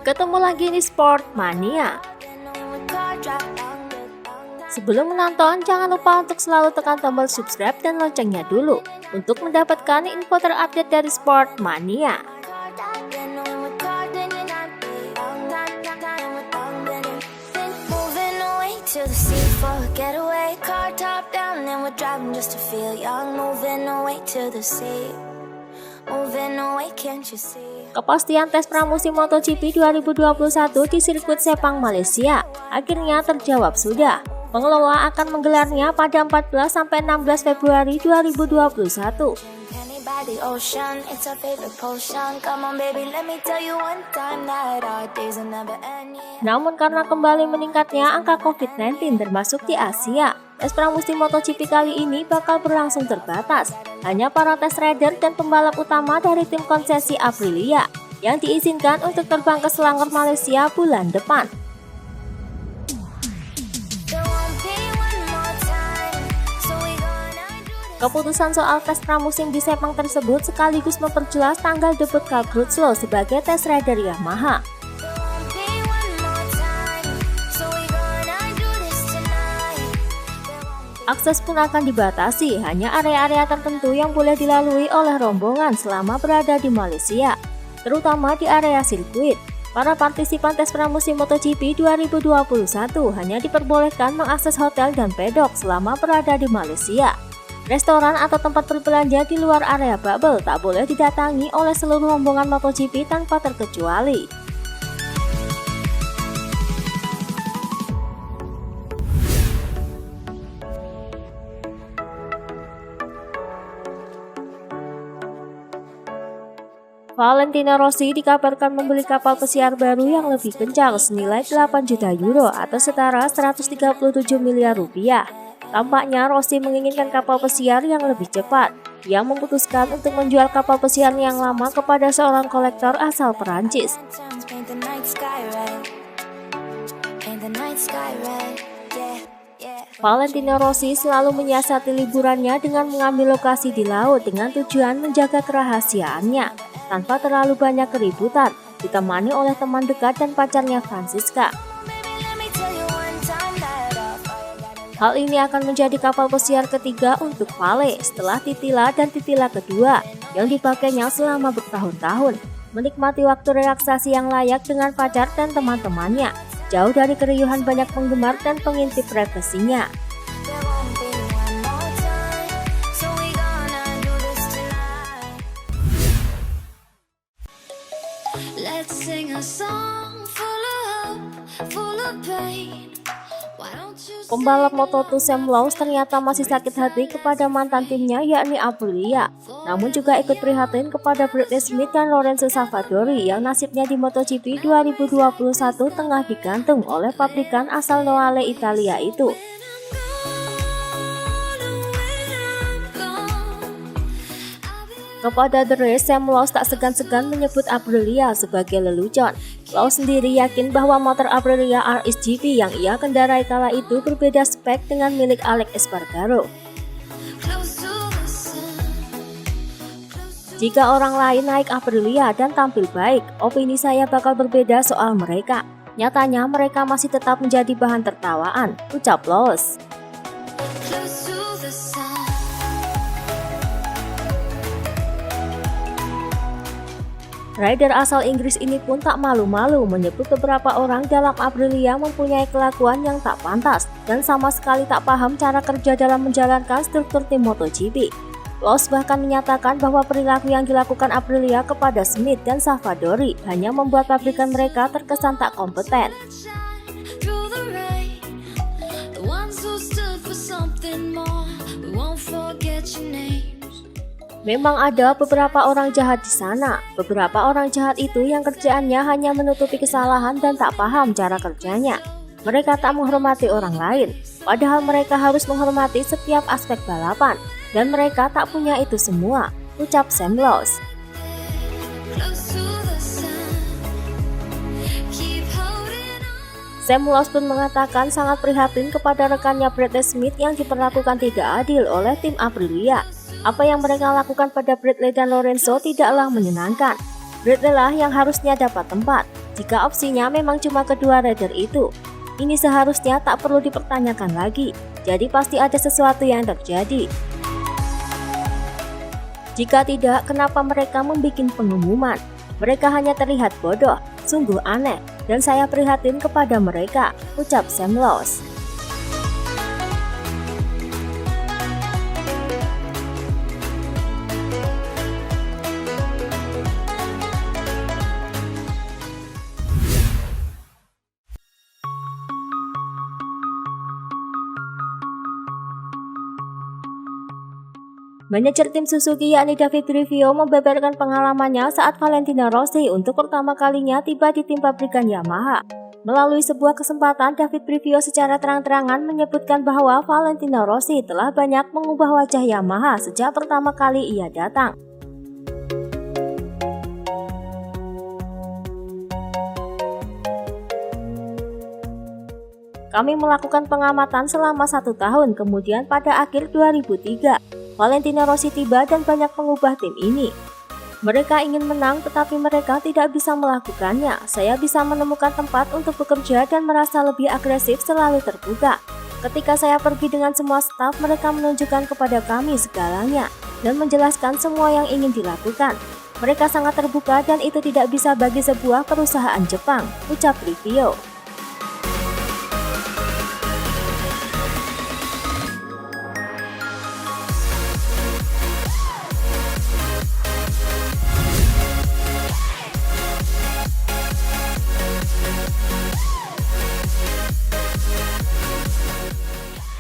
Ketemu lagi di Sport Mania. Sebelum menonton, jangan lupa untuk selalu tekan tombol subscribe dan loncengnya dulu untuk mendapatkan info terupdate dari Sport Mania. Kepastian tes pramusim MotoGP 2021 di sirkuit Sepang Malaysia akhirnya terjawab sudah. Pengelola akan menggelarnya pada 14-16 Februari 2021. Namun karena kembali meningkatnya angka COVID-19 termasuk di Asia, tes pramusim MotoGP kali ini bakal berlangsung terbatas. Hanya para tes rider dan pembalap utama dari tim konsesi Aprilia yang diizinkan untuk terbang ke Selangor Malaysia bulan depan. Keputusan soal tes pramusim di Sepang tersebut sekaligus memperjelas tanggal debut Cal Crutchlow sebagai tes rider Yamaha. Akses pun akan dibatasi, hanya area-area tertentu yang boleh dilalui oleh rombongan selama berada di Malaysia, terutama di area sirkuit. Para partisipan tes pramusim MotoGP 2021 hanya diperbolehkan mengakses hotel dan pedok selama berada di Malaysia. Restoran atau tempat berbelanja di luar area bubble tak boleh didatangi oleh seluruh rombongan MotoGP tanpa terkecuali. Valentino Rossi dikabarkan membeli kapal pesiar baru yang lebih kencang senilai 8 juta euro atau setara 137 miliar rupiah. Tampaknya Rossi menginginkan kapal pesiar yang lebih cepat. Ia memutuskan untuk menjual kapal pesiar yang lama kepada seorang kolektor asal Perancis. Valentino Rossi selalu menyiasati liburannya dengan mengambil lokasi di laut dengan tujuan menjaga kerahasiaannya tanpa terlalu banyak keributan, ditemani oleh teman dekat dan pacarnya Francisca. Hal ini akan menjadi kapal pesiar ketiga untuk Vale setelah Titila dan Titila kedua yang dipakainya selama bertahun-tahun. Menikmati waktu relaksasi yang layak dengan pacar dan teman-temannya, jauh dari keriuhan banyak penggemar dan pengintip privasinya. Let's sing a song full of hope, full of pain. Pembalap Moto2 Sam Lowe ternyata masih sakit hati kepada mantan timnya yakni Aprilia. Namun juga ikut prihatin kepada Bradley Smith dan Lorenzo Savadori yang nasibnya di MotoGP 2021 tengah digantung oleh pabrikan asal Noale Italia itu. Kepada The Race, Sam Lowe tak segan-segan menyebut Aprilia sebagai lelucon. Lowe sendiri yakin bahwa motor Aprilia RS-GP yang ia kendarai kala itu berbeda spek dengan milik Alex Espargaro. Jika orang lain naik Aprilia dan tampil baik, opini saya bakal berbeda soal mereka. Nyatanya mereka masih tetap menjadi bahan tertawaan, ucap Lowe. Rider asal Inggris ini pun tak malu-malu menyebut beberapa orang dalam Aprilia mempunyai kelakuan yang tak pantas dan sama sekali tak paham cara kerja dalam menjalankan struktur tim MotoGP. Lowe bahkan menyatakan bahwa perilaku yang dilakukan Aprilia kepada Smith dan Savadori hanya membuat pabrikan mereka terkesan tak kompeten. Memang ada beberapa orang jahat di sana. Beberapa orang jahat itu yang kerjaannya hanya menutupi kesalahan dan tak paham cara kerjanya. Mereka tak menghormati orang lain, padahal mereka harus menghormati setiap aspek balapan. Dan mereka tak punya itu semua, ucap Sam Lowe. Sam Lowe pun mengatakan sangat prihatin kepada rekannya Bradley Smith yang diperlakukan tidak adil oleh tim Aprilia. Apa yang mereka lakukan pada Bradley dan Lorenzo tidaklah menyenangkan. Bradley lah yang harusnya dapat tempat. Jika opsinya memang cuma kedua rider itu, ini seharusnya tak perlu dipertanyakan lagi. Jadi pasti ada sesuatu yang terjadi. Jika tidak, kenapa mereka membuat pengumuman? Mereka hanya terlihat bodoh, sungguh aneh, dan saya prihatin kepada mereka, ucap Sam Lowe. Manajer tim Suzuki yakni David Brivio membeberkan pengalamannya saat Valentino Rossi untuk pertama kalinya tiba di tim pabrikan Yamaha. Melalui sebuah kesempatan, David Brivio secara terang-terangan menyebutkan bahwa Valentino Rossi telah banyak mengubah wajah Yamaha sejak pertama kali ia datang. Kami melakukan pengamatan selama 1 tahun, kemudian pada akhir 2003, Valentino Rossi tiba dan banyak mengubah tim ini. Mereka ingin menang tetapi mereka tidak bisa melakukannya. Saya bisa menemukan tempat untuk bekerja dan merasa lebih agresif, selalu terbuka. Ketika saya pergi dengan semua staf, mereka menunjukkan kepada kami segalanya dan menjelaskan semua yang ingin dilakukan. Mereka sangat terbuka dan itu tidak bisa bagi sebuah perusahaan Jepang, ucap Brivio.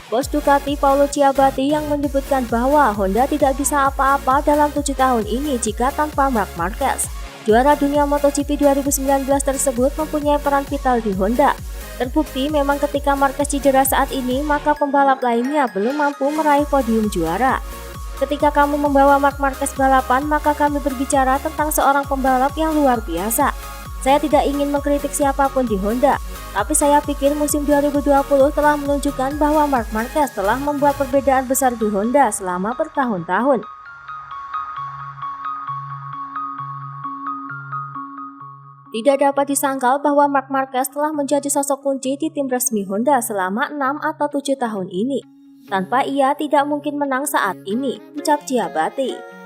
Bos Ducati Paolo Ciabatti yang menyebutkan bahwa Honda tidak bisa apa-apa dalam 7 tahun ini jika tanpa Marc Marquez. Juara dunia MotoGP 2019 tersebut mempunyai peran vital di Honda. Terbukti memang ketika Marquez cedera saat ini, maka pembalap lainnya belum mampu meraih podium juara. Ketika kamu membawa Marc Marquez balapan, maka kami berbicara tentang seorang pembalap yang luar biasa. Saya tidak ingin mengkritik siapapun di Honda, tapi saya pikir musim 2020 telah menunjukkan bahwa Marc Marquez telah membuat perbedaan besar di Honda selama bertahun-tahun. Tidak dapat disangkal bahwa Marc Marquez telah menjadi sosok kunci di tim resmi Honda selama 6 atau 7 tahun ini. Tanpa ia tidak mungkin menang saat ini, ucap Ciabatti.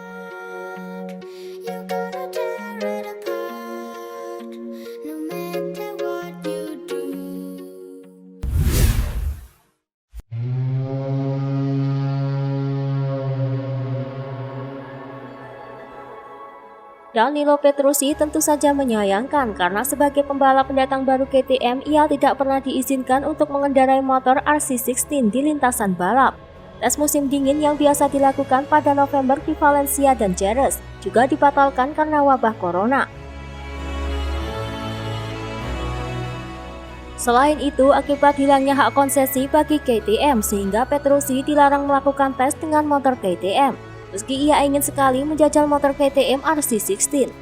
Danilo Petrucci tentu saja menyayangkan karena sebagai pembalap pendatang baru KTM, ia tidak pernah diizinkan untuk mengendarai motor RC16 di lintasan balap. Tes musim dingin yang biasa dilakukan pada November di Valencia dan Jerez juga dibatalkan karena wabah corona. Selain itu, akibat hilangnya hak konsesi bagi KTM sehingga Petrucci dilarang melakukan tes dengan motor KTM. Meski ia ingin sekali menjajal motor KTM RC16.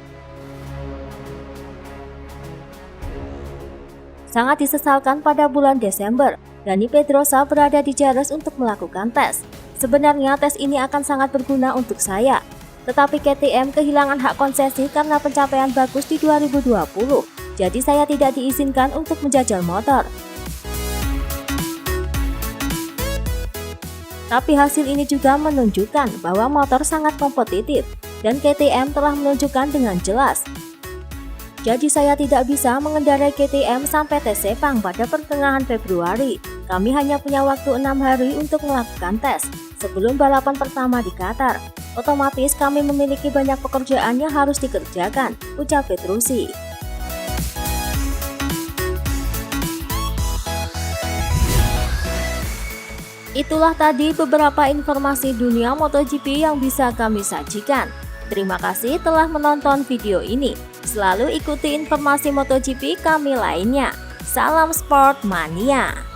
Sangat disesalkan pada bulan Desember, Dani Pedrosa berada di Jerez untuk melakukan tes. Sebenarnya tes ini akan sangat berguna untuk saya, tetapi KTM kehilangan hak konsesi karena pencapaian bagus di 2020, jadi saya tidak diizinkan untuk menjajal motor. Tapi hasil ini juga menunjukkan bahwa motor sangat kompetitif dan KTM telah menunjukkan dengan jelas. Jadi saya tidak bisa mengendarai KTM sampai tes Sepang pada pertengahan Februari. Kami hanya punya waktu 6 hari untuk melakukan tes sebelum balapan pertama di Qatar. Otomatis kami memiliki banyak pekerjaan yang harus dikerjakan, ucap Petrucci. Itulah tadi beberapa informasi dunia MotoGP yang bisa kami sajikan. Terima kasih telah menonton video ini. Selalu ikuti informasi MotoGP kami lainnya. Salam Sport Mania.